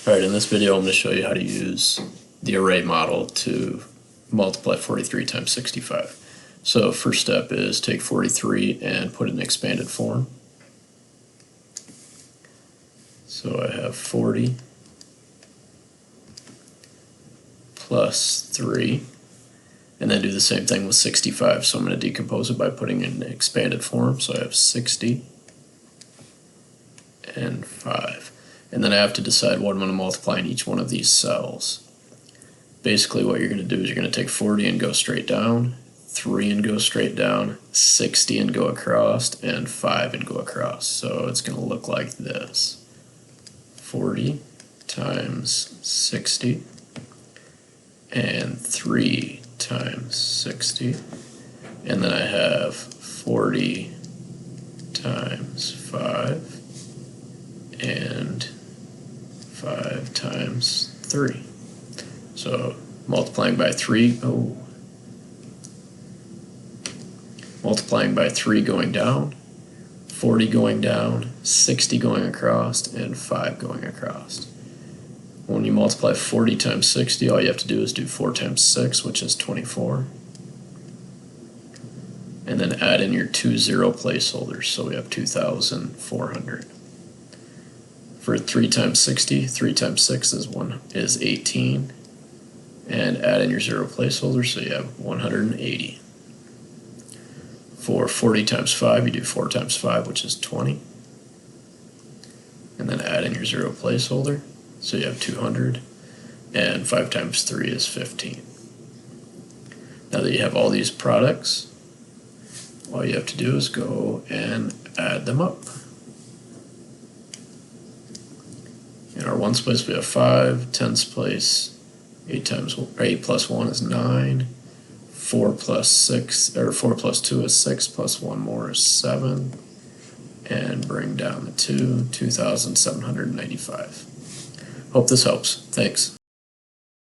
Alright, in this video I'm going to show you how to use the array model to multiply 43 times 65. So first step is take 43 and put it in expanded form. So I have 40 plus 3, and then do the same thing with 65. So I'm going to decompose it by putting it in expanded form. So I have 60 and 5. And then I have to decide what I'm going to multiply in each one of these cells. Basically what you're going to do is you're going to take 40 and go straight down, 3 and go straight down, 60 and go across, and 5 and go across. So it's going to look like this. 40 times 60 and 3 times 60. And then I have 40 times 5 and 5 times 3. So multiplying by 3, multiplying by 3 going down, 40 going down, 60 going across, and 5 going across. When you multiply 40 times 60, all you have to do is do 4 times 6, which is 24. And then add in your 2 zero placeholders, so we have 2,400. For 3 times 60, 3 times 6 is 18. And add in your 0 placeholder, so you have 180. For 40 times 5, you do 4 times 5, which is 20. And then add in your 0 placeholder, so you have 200. And 5 times 3 is 15. Now that you have all these products, all you have to do is go and add them up. In our ones place we have 5, tens place 8 plus 1 is 9, 4 plus 2 is 6, plus 1 more is 7, and bring down the 2, 2,795. Hope this helps. Thanks.